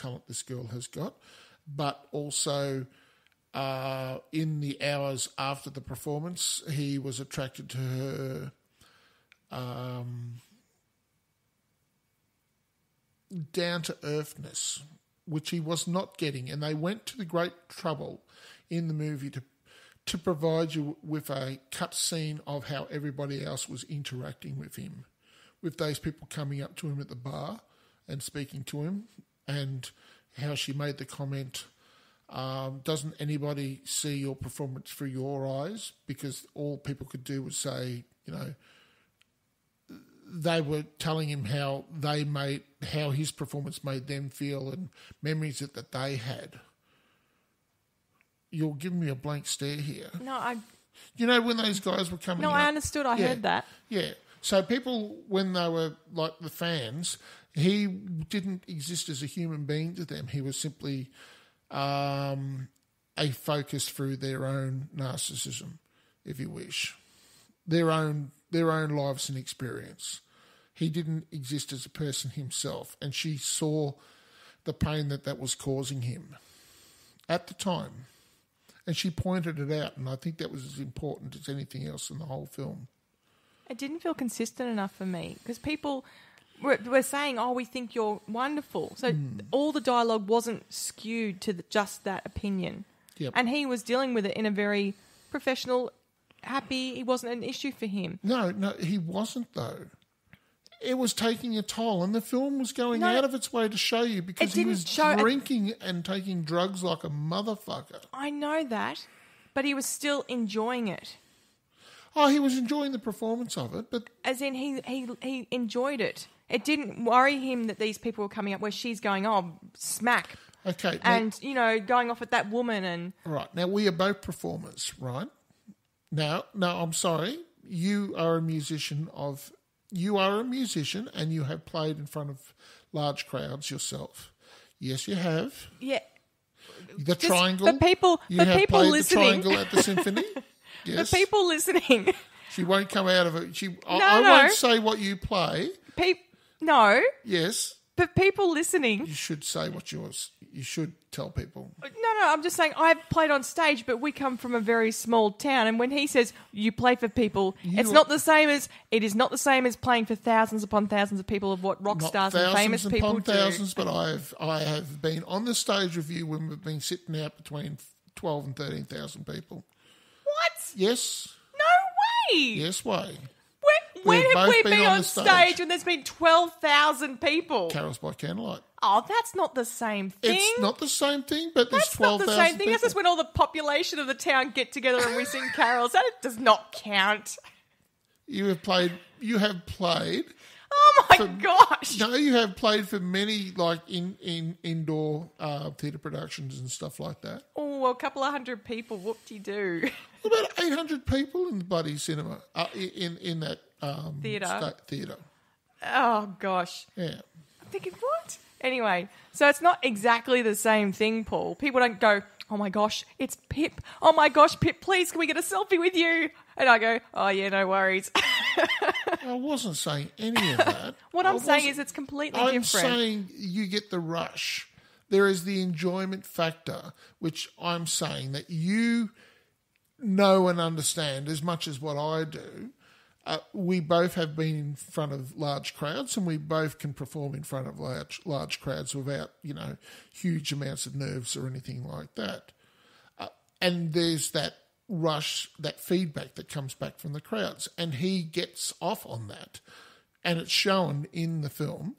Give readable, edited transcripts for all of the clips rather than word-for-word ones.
talent this girl has got, but also in the hours after the performance, he was attracted to her down-to-earthness, which he was not getting. And they went to the great trouble in the movie to provide you with a cut scene of how everybody else was interacting with him, with those people coming up to him at the bar and speaking to him, and how she made the comment, doesn't anybody see your performance through your eyes? Because all people could do was say, they were telling him how his performance made them feel and memories that they had. You're giving me a blank stare here. No, when those guys were coming up? I understood. I heard that. Yeah. So people, when they were like the fans, he didn't exist as a human being to them. He was simply a focus through their own narcissism, if you wish, their own lives and experience. He didn't exist as a person himself, and she saw the pain that was causing him at the time, and she pointed it out, and I think that was as important as anything else in the whole film. It didn't feel consistent enough for me because people were saying, "Oh, we think you're wonderful." So all the dialogue wasn't skewed to just that opinion. Yep. And he was dealing with it in a very professional, happy. It wasn't an issue for him. No, he wasn't though. It was taking a toll, and the film was going out of its way to show you because he was drinking and taking drugs like a motherfucker. I know that, but he was still enjoying it. Oh, he was enjoying the performance of it, but as in he enjoyed it. It didn't worry him that these people were coming up where she's going, oh, smack. Okay. And, going off at that woman and... Right. Now, we are both performers, right? Now, I'm sorry. You are a musician and you have played in front of large crowds yourself. Yes, you have. Yeah. The Triangle. For people played listening. the Triangle at the Symphony. Yes. For people listening. She won't come out of it. I won't say what you play. No. Yes. But people listening. You should say what yours. You should tell people. No, I'm just saying I've played on stage, but we come from a very small town. And when he says you play for people, it is not the same as playing for thousands upon thousands of people of what rock stars and famous people do. Thousands, but I have been on the stage with you when we've been sitting out between 12 and 13,000 people. What? Yes. No way. Yes way. When have we been on stage when there's been 12,000 people? Carols by Candlelight. Oh, that's not the same thing. It's not the same thing, but there's 12,000 people. That's not the same thing. That's just when all the population of the town get together and we sing carols. That does not count. You have played. Oh my gosh! No, you have played for many like indoor theatre productions and stuff like that. Oh, well, a couple of hundred people. Whoop-de-doo. About 800 people in the bloody cinema in that theatre. Oh gosh. Yeah. I'm thinking what? Anyway, so it's not exactly the same thing, Paul. People don't go, oh my gosh, it's Pip. Oh my gosh, Pip, please, can we get a selfie with you? And I go, oh yeah, no worries. I wasn't saying any of that. What I'm saying is it's completely different. I'm saying you get the rush. There is the enjoyment factor, which I'm saying that you know and understand as much as what I do. We both have been in front of large crowds, and we both can perform in front of large crowds without, huge amounts of nerves or anything like that. And there's that rush, that feedback that comes back from the crowds, and he gets off on that, and it's shown in the film.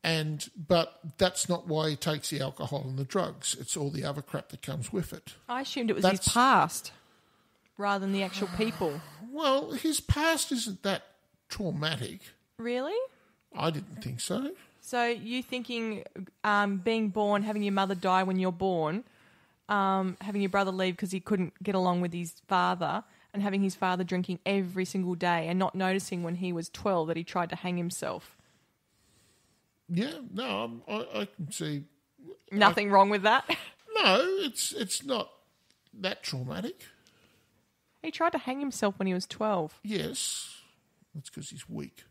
But that's not why he takes the alcohol and the drugs. It's all the other crap that comes with it. I assumed it was his past rather than the actual people. Well, his past isn't that traumatic. Really? I didn't think so. So you thinking being born, having your mother die when you're born, having your brother leave because he couldn't get along with his father, and having his father drinking every single day and not noticing when he was 12 that he tried to hang himself. Yeah, no, I can see... Nothing wrong with that? No, it's not that traumatic. He tried to hang himself when he was 12. Yes. That's because he's weak.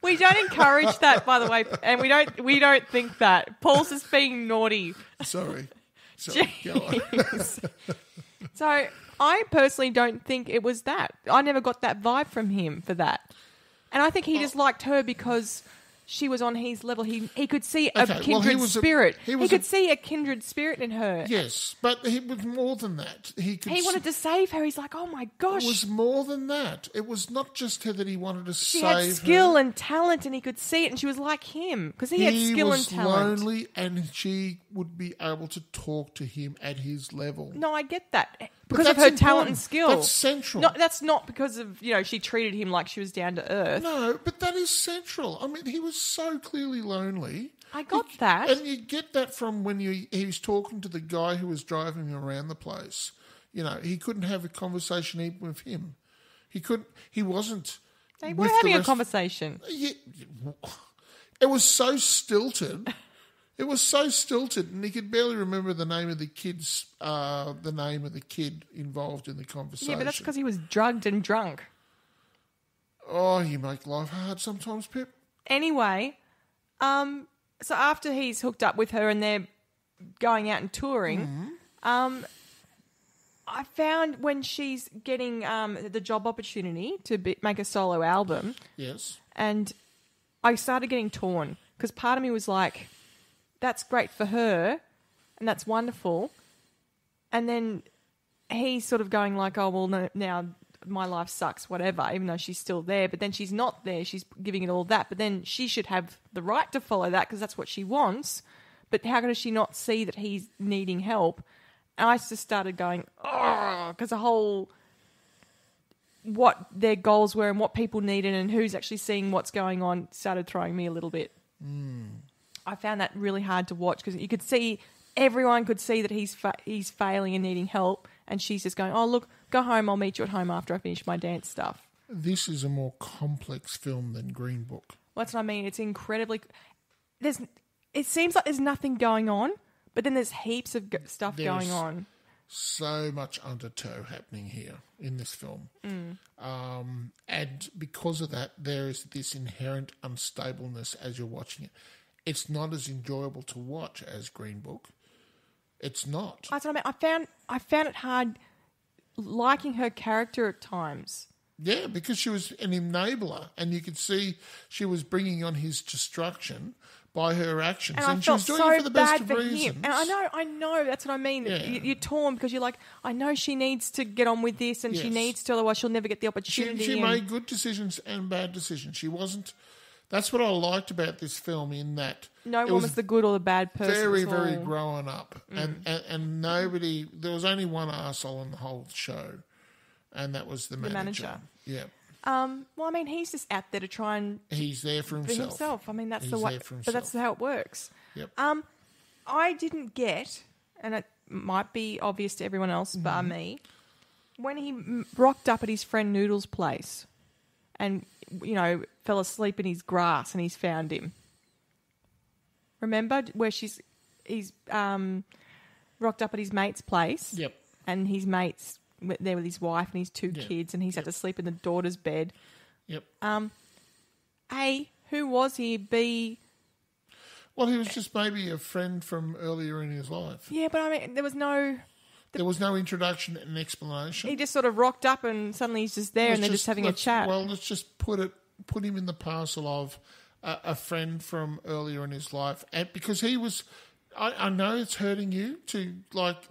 We don't encourage that, by the way, and we don't think that. Paul's just being naughty. Sorry. Go on. So I personally don't think it was that. I never got that vibe from him for that. And I think he just liked her because she was on his level. He could see a kindred spirit. He could see a kindred spirit in her. Yes, but he was more than that. He wanted to save her. He's like, oh my gosh. It was more than that. It was not just her that he wanted to save her. She had skill and talent, and he could see it, and she was like him because he had skill and talent. He was lonely, and she would be able to talk to him at his level. No, I get that. Because of her talent and skill. That's central. No, that's not because of, she treated him like she was down to earth. No, but that is central. I mean, he was so clearly lonely. I got that. And you get that from when he was talking to the guy who was driving him around the place. He couldn't have a conversation even with him. He wasn't. They were having a conversation. Yeah, it was so stilted. It was so stilted, and he could barely remember the name of the kid involved in the conversation. Yeah, but that's because he was drugged and drunk. Oh, you make life hard sometimes, Pip. Anyway, so after he's hooked up with her and they're going out and touring, I found when she's getting the job opportunity to make a solo album. Yes. And I started getting torn because part of me was like, that's great for her and that's wonderful. And then he's sort of going like, oh, well, no, now my life sucks, whatever, even though she's still there. But then she's not there. She's giving it all that. But then she should have the right to follow that because that's what she wants. But how does she not see that he's needing help? And I just started going, oh, because the whole what their goals were and what people needed and who's actually seeing what's going on started throwing me a little bit. I found that really hard to watch because you could see, everyone could see that he's failing and needing help, and she's just going, oh, look, go home, I'll meet you at home after I finish my dance stuff. This is a more complex film than Green Book. Well, that's what I mean. It's incredibly... It seems like there's nothing going on, but then there's heaps of stuff going on. So much undertow happening here in this film. And because of that, there is this inherent unstableness as you're watching it. It's not as enjoyable to watch as Green Book. It's not. That's what I mean. I found it hard liking her character at times. Yeah, because she was an enabler, and you could see she was bringing on his destruction by her actions, and she was doing it for the best of reasons. And I know, that's what I mean. Yeah. You're torn because you're like, I know she needs to get on with this, and she needs to, otherwise she'll never get the opportunity. She made good decisions and bad decisions. She wasn't. That's what I liked about this film, in that no one was the good or the bad person. Very, very grown up, and nobody. There was only one arsehole in the whole show, and that was the manager. Yeah. Well, I mean, he's just out there to try and... He's there for himself. I mean, that's the way... But that's how it works. Yep. I didn't get, and it might be obvious to everyone else but me, when he rocked up at his friend Noodle's place and, fell asleep in his grass and he's found him. Remember where he's rocked up at his mate's place? Yep. And his mate's there with his wife and his two kids, and he's had to sleep in the daughter's bed. Yep. A, who was he? B... Well, he was just maybe a friend from earlier in his life. Yeah, but I mean, there was no... There was no introduction and explanation. He just sort of rocked up and suddenly he's just there and they're just having a chat. Well, let's just put him in the parcel of a friend from earlier in his life. And because he was... I know it's hurting you to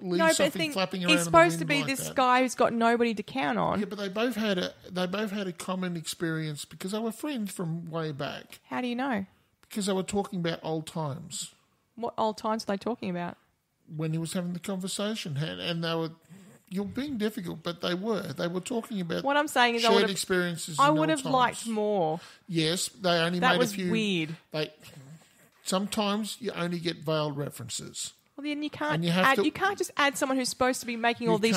leave something flapping around. He's supposed in the to wind be like this that. guy who's got nobody to count on. Yeah, but they both had a common experience because they were friends from way back. How do you know? Because they were talking about old times. What old times are they talking about? When he was having the conversation, and they were... You're being difficult, but they were. They were talking about what I'm saying is shared experiences. I would have liked more. Yes, they only that made was a few. Weird. Sometimes you only get veiled references. Well, then you can't you can't just add someone who's supposed to be making all these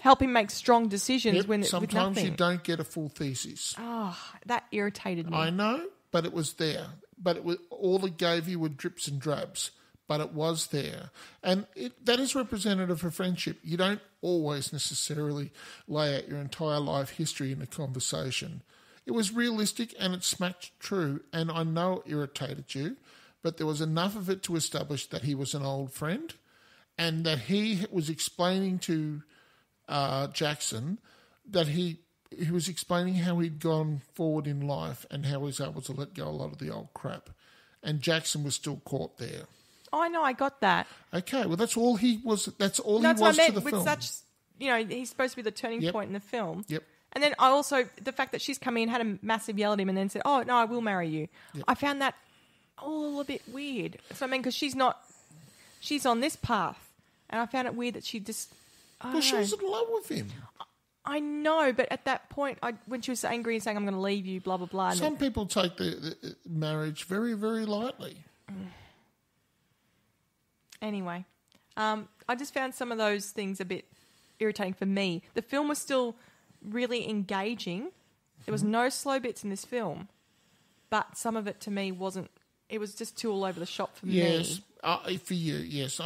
help him make strong decisions with nothing. Sometimes you don't get a full thesis. Oh, that irritated me. I know, but it was there. But it was, all it gave you were drips and drabs. But it was there. And that is representative of friendship. You don't always necessarily lay out your entire life history in a conversation. It was realistic and it smacked true, and I know it irritated you, but there was enough of it to establish that he was an old friend and that he was explaining to Jackson that he was explaining how he'd gone forward in life and how he was able to let go a lot of the old crap. And Jackson was still caught there. Oh, I know, I got that. Okay, well, that's all he was. That's all That's he what was I meant to the with film. such, he's supposed to be the turning point in the film. Yep. And then I also, the fact that she's come in, had a massive yell at him and then said, oh, no, I will marry you. Yep. I found that all a bit weird. That's what I mean, because she's on this path. And I found it weird that she just, Well, she was in love with him. I know, but at that point, when she was angry and saying, I'm going to leave you, blah, blah, blah. And Some people take the marriage very, very lightly. Anyway, I just found some of those things a bit irritating for me. The film was still really engaging. There was no slow bits in this film, but some of it to me wasn't. It was just too all over the shop for Yes, me. for you, yes.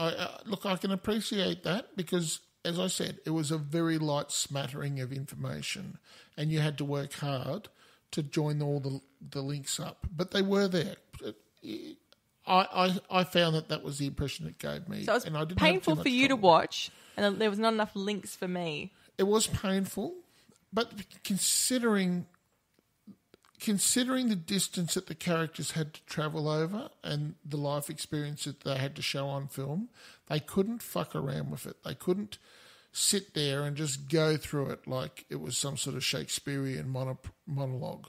Look, I can appreciate that because, as I said, it was a very light smattering of information, and you had to work hard to join all the links up. But they were there. I found that was the impression it gave me. So it was and I didn't painful have too for much you to trouble. watch, and there was not enough links for me. It was painful, but considering the distance that the characters had to travel over and the life experience that they had to show on film, they couldn't fuck around with it. They couldn't sit there and just go through it like it was some sort of Shakespearean monologue.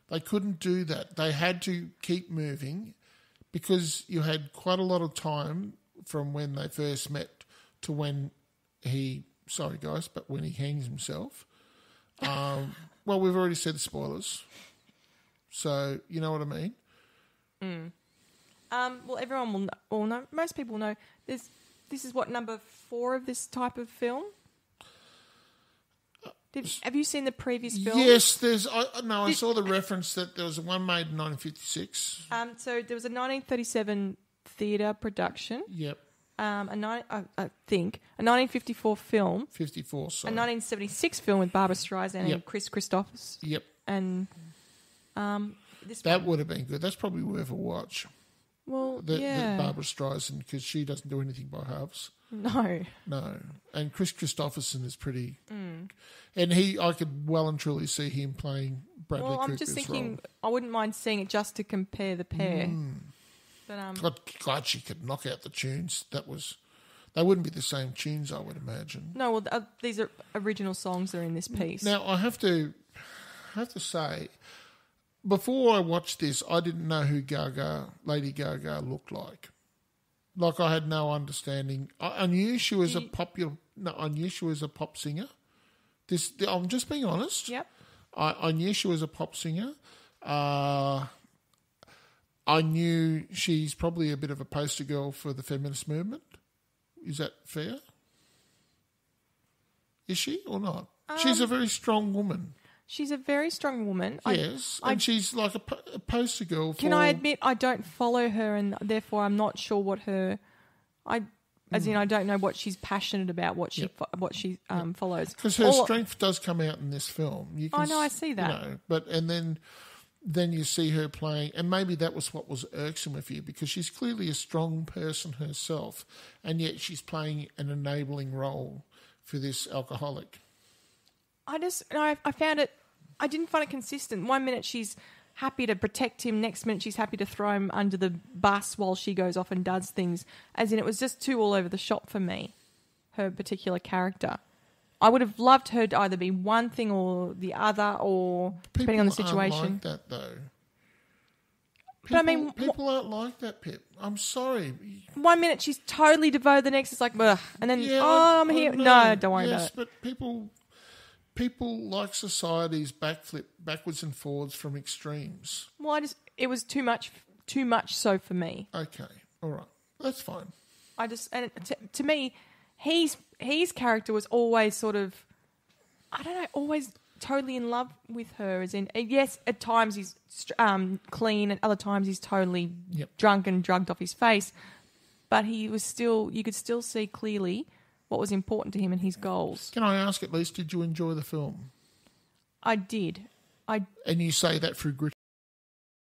They couldn't do that. They had to keep moving because you had quite a lot of time from when they first met to when when he hangs himself. Well, we've already said the spoilers. So, you know what I mean? Well, everyone will know. Most people know. This is what, number 4 of this type of film? Have you seen the previous film? Yes, I saw the reference that there was one made in 1956. So there was a 1937 theatre production. Yep. I think a 1954 film. 54, sorry. A 1976 film with Barbara Streisand and Chris Christophers. Yep. And that would have been good. That's probably worth a watch. Well, The Barbara Streisand, because she doesn't do anything by halves. No. And Chris Christopherson is pretty... And I could well and truly see him playing Bradley Cooper's I'm just thinking, role. I wouldn't mind seeing it just to compare the pair. But God, she could knock out the tunes. They wouldn't be the same tunes, I would imagine. No, well, these are original songs that are in this piece. Now, I have to say, before I watched this, I didn't know who Lady Gaga looked like. Like, I had no understanding. I knew she was I knew she was a pop singer. I'm just being honest. Yep. I knew she was a pop singer. I knew she's probably a bit of a poster girl for the feminist movement. Is that fair? Is she or not? She's a very strong woman. She's a very strong woman. Yes, and she's like a poster girl for... Can I admit I don't follow her, and therefore I'm not sure what her... I don't know what she's passionate about, what she follows. Because her strength does come out in this film. I see that. And then you see her playing, and maybe that was what was irksome with you, because she's clearly a strong person herself, and yet she's playing an enabling role for this alcoholic. I found it... I didn't find it consistent. 1 minute she's happy to protect him, next minute she's happy to throw him under the bus while she goes off and does things. As in, it was just too all over the shop for me, her particular character. I would have loved her to either be one thing or the other, or depending on the situation. People aren't like that, though. People aren't like that, Pip. I'm sorry. 1 minute she's totally devoted, the next it's like, ugh. And then, I'm here. No, don't worry about it. Yes, but people like society's backflip backwards and forwards from extremes. Well, it was too much so for me. Okay, all right, that's fine. To me, his character was always sort of, I don't know, always totally in love with her. As in, yes, at times he's clean, and other times he's totally drunk and drugged off his face. But he was still, you could still see clearly what was important to him and his goals. Can I ask, at least, did you enjoy the film? I did. I And you say that through grit.